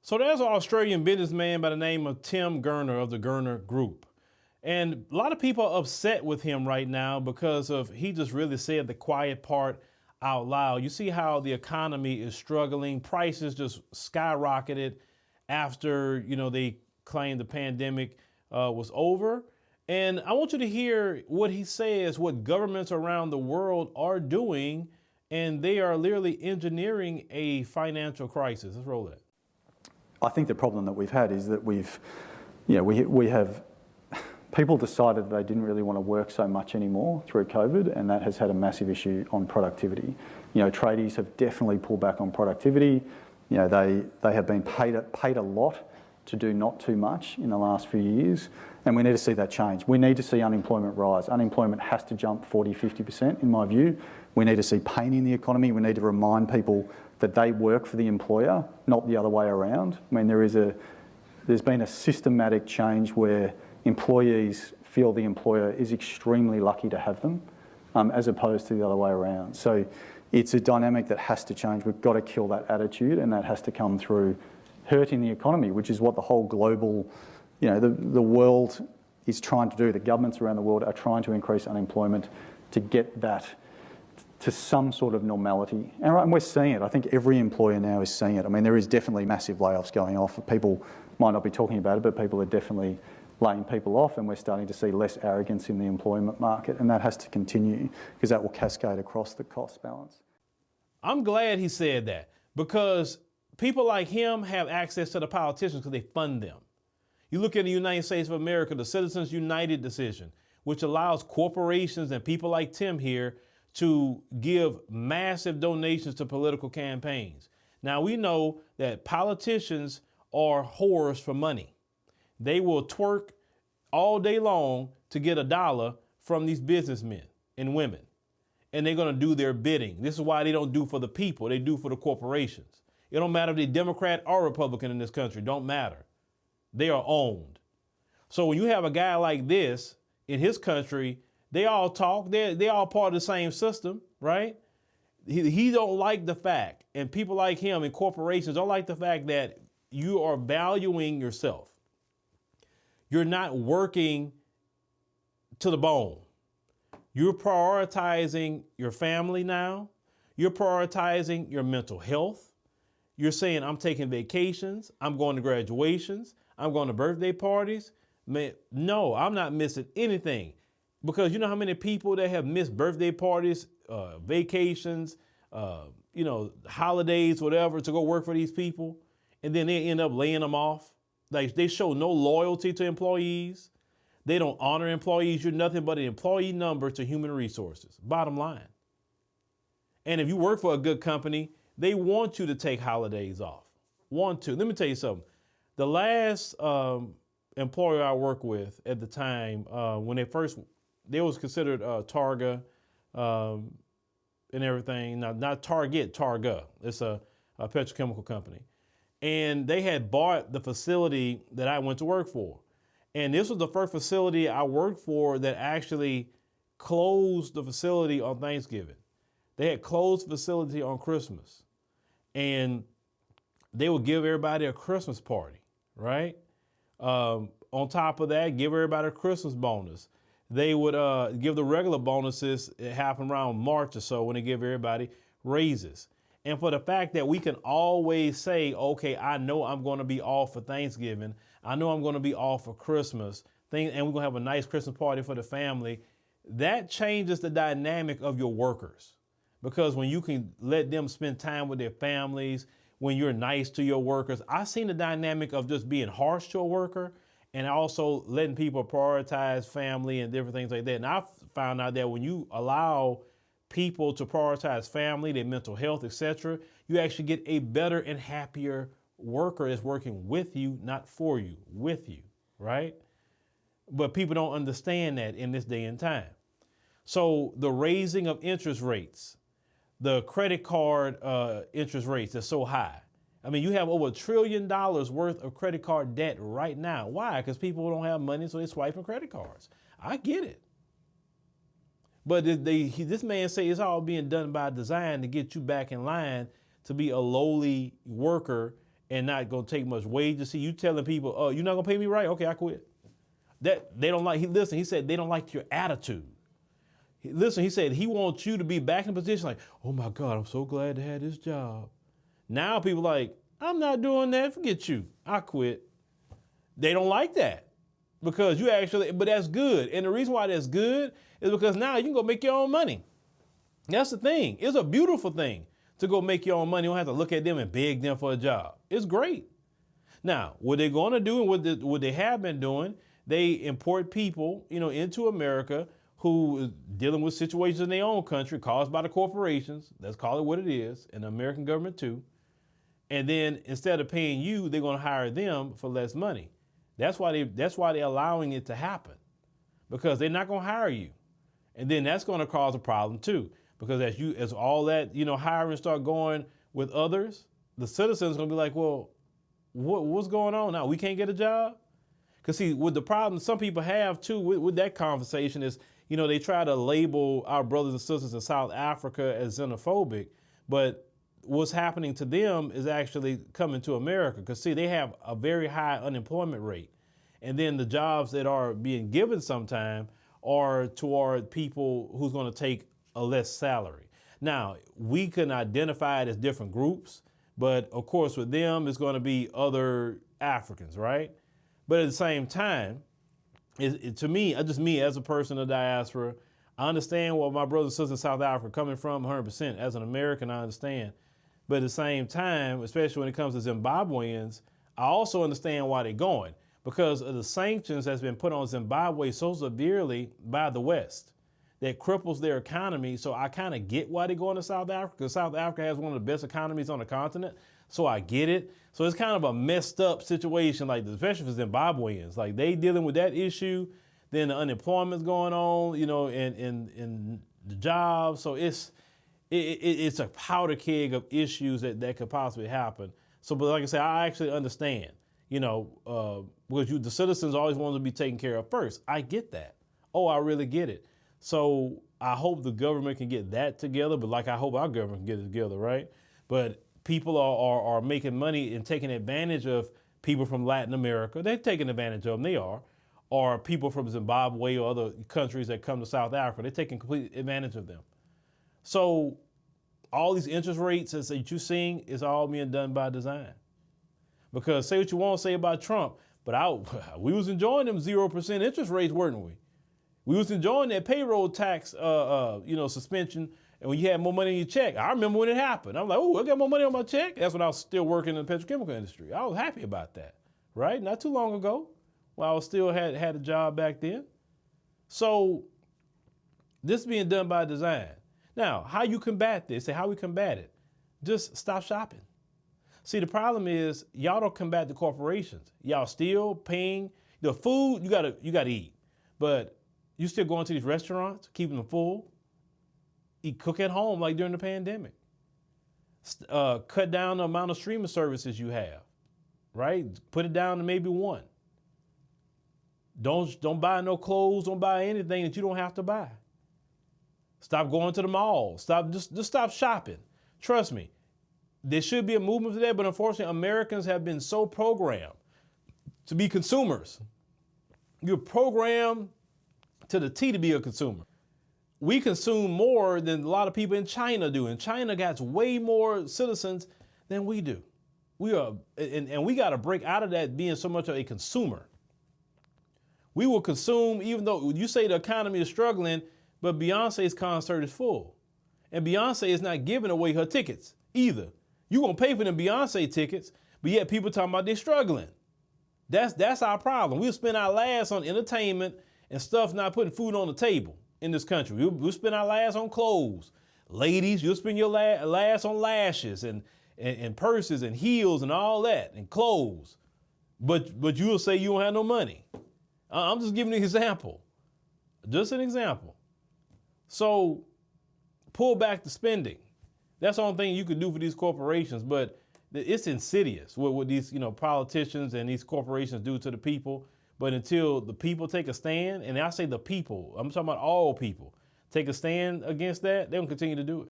So there's an Australian businessman by the name of Tim Gurner of the Gurner Group. And a lot of people are upset with him right now because of he just really said the quiet part out loud. You see how the economy is struggling. Prices just skyrocketed after, they claimed the pandemic was over. And I want you to hear what he says, what governments around the world are doing, and they are literally engineering a financial crisis. Let's roll that. I think the problem that we've had is that we have people decided they didn't really want to work so much anymore through COVID, and that has had a massive issue on productivity. Tradies have definitely pulled back on productivity. They have been paid a lot to do not too much in the last few years, and we need to see that change. We need to see unemployment rise. Unemployment has to jump 40-50% in my view. We need to see pain in the economy. We need to remind people that they work for the employer, not the other way around. I mean, there's been a systematic change where employees feel the employer is extremely lucky to have them, as opposed to the other way around. So it's a dynamic that has to change. We've got to kill that attitude, and that has to come through hurting the economy, which is what the whole global, the world is trying to do. The governments around the world are trying to increase unemployment to get that to some sort of normality. And we're seeing it. I think every employer now is seeing it. I mean, there is definitely massive layoffs going off. People might not be talking about it, but people are definitely laying people off, and we're starting to see less arrogance in the employment market, and that has to continue because that will cascade across the cost balance. I'm glad he said that, because people like him have access to the politicians because they fund them. You look at the United States of America, the Citizens United decision, which allows corporations and people like Tim here to give massive donations to political campaigns. Now, we know that politicians are whores for money. They will twerk all day long to get $1 from these businessmen and women. And they're going to do their bidding. This is why they don't do for the people. They do for the corporations. It don't matter if they're Democrat or Republican in this country. Don't matter. They are owned. So when you have a guy like this in his country, they all talk. They all part of the same system, right? He don't like the fact, and people like him and corporations don't like the fact that you are valuing yourself. You're not working to the bone. You're prioritizing your family now. You're prioritizing your mental health. You're saying, I'm taking vacations. I'm going to graduations. I'm going to birthday parties. Man, no, I'm not missing anything. Because you know how many people that have missed birthday parties, vacations, holidays, whatever, to go work for these people, and then they end up laying them off. Like, they show no loyalty to employees. They don't honor employees. You're nothing but an employee number to human resources, bottom line. And if you work for a good company, they want you to take holidays off. Want to. Let me tell you something. The last employer I worked with at the time, when they was considered Targa and everything. Now, not Target, Targa. It's a petrochemical company. And they had bought the facility that I went to work for. And this was the first facility I worked for that actually closed the facility on Thanksgiving. They had closed the facility on Christmas. And they would give everybody a Christmas party, right? On top of that, give everybody a Christmas bonus. They would give the regular bonuses. It happened around March or so when they give everybody raises. And for the fact that we can always say, okay, I know I'm going to be off for Thanksgiving. I know I'm going to be off for Christmas. And we're going to have a nice Christmas party for the family. That changes the dynamic of your workers. Because when you can let them spend time with their families, when you're nice to your workers, I've seen the dynamic of just being harsh to a worker and also letting people prioritize family and different things like that. And I've found out that when you allow people to prioritize family, their mental health, etc., you actually get a better and happier worker that's working with you, not for you, with you, right? But people don't understand that in this day and time. So the raising of interest rates, the credit card interest rates are so high. I mean, you have over $1 trillion worth of credit card debt right now. Why? Because people don't have money, so they're swiping credit cards. I get it. But this man say it's all being done by design to get you back in line to be a lowly worker and not gonna take much wages. See, you telling people, oh, you're not gonna pay me right? Okay, I quit. That they don't like. He said they don't like your attitude. He said he wants you to be back in a position like, oh my God, I'm so glad to have this job. Now people like, I'm not doing that. Forget you. I quit. They don't like that because you actually, but that's good. And the reason why that's good is because now you can go make your own money. That's the thing. It's a beautiful thing to go make your own money. You don't have to look at them and beg them for a job. It's great. Now, what they're going to do and what they have been doing, they import people, into America who is dealing with situations in their own country caused by the corporations. Let's call it what it is, and the American government too. And then instead of paying you, they're going to hire them for less money. That's why they're allowing it to happen, because they're not going to hire you. And then that's going to cause a problem too, because as all that, hiring start going with others, the citizens are going to be like, well, what's going on now? We can't get a job? Because see, with the problem some people have too with that conversation is, they try to label our brothers and sisters in South Africa as xenophobic, but what's happening to them is actually coming to America. Because see, they have a very high unemployment rate. And then the jobs that are being given sometime are toward people who's going to take a less salary. Now, we can identify it as different groups, but of course with them, it's going to be other Africans, right? But at the same time, to me, just me as a person of diaspora, I understand where my brothers and sisters in South Africa are coming from 100%. As an American, I understand. But at the same time, especially when it comes to Zimbabweans, I also understand why they're going, because of the sanctions that's been put on Zimbabwe so severely by the West that cripples their economy. So I kind of get why they're going to South Africa, because South Africa has one of the best economies on the continent. So I get it. So it's kind of a messed up situation, like especially for Zimbabweans. Like they dealing with that issue, then the unemployment's going on, in the jobs. So it's a powder keg of issues that could possibly happen. So, but like I said, I actually understand, because the citizens always want to be taken care of first. I get that. Oh, I really get it. So I hope the government can get that together, but like I hope our government can get it together, right? But people are making money and taking advantage of people from Latin America. They're taking advantage of them, they are. Or people from Zimbabwe or other countries that come to South Africa, they're taking complete advantage of them. So all these interest rates that you're seeing is all being done by design. Because say what you want to say about Trump, but we was enjoying them 0% interest rates, weren't we? We was enjoying that payroll tax, suspension, and when you had more money in your check. I remember when it happened. I'm like, oh, I got more money on my check. That's when I was still working in the petrochemical industry. I was happy about that, right? Not too long ago, when I was still had a job back then. So this is being done by design. Now, how you combat this? How we combat it? Just stop shopping. See, the problem is y'all don't combat the corporations. Y'all still paying the food. You gotta eat, but you still going to these restaurants, keeping them full. Cook at home like during the pandemic. Cut down the amount of streaming services you have, right? Put it down to maybe one. Don't buy no clothes. Don't buy anything that you don't have to buy. Stop going to the mall. Just stop shopping. Trust me, there should be a movement to that, but unfortunately, Americans have been so programmed to be consumers. You're programmed to the T to be a consumer. We consume more than a lot of people in China do. And China got way more citizens than we do. And we got to break out of that being so much of a consumer. We will consume, even though you say the economy is struggling, but Beyonce's concert is full. And Beyonce is not giving away her tickets either. You're going to pay for them Beyonce tickets, but yet people talking about they're struggling. That's our problem. We'll spend our last on entertainment and stuff, not putting food on the table in this country. We'll spend our last on clothes. Ladies, you'll spend your last on lashes and purses and heels and all that and clothes. But you'll say you don't have no money. I'm just giving you an example. Just an example. So pull back the spending. That's the only thing you could do for these corporations, but it's insidious what these politicians and these corporations do to the people. But until the people take a stand, and I say the people, I'm talking about all people, take a stand against that, they're going to continue to do it.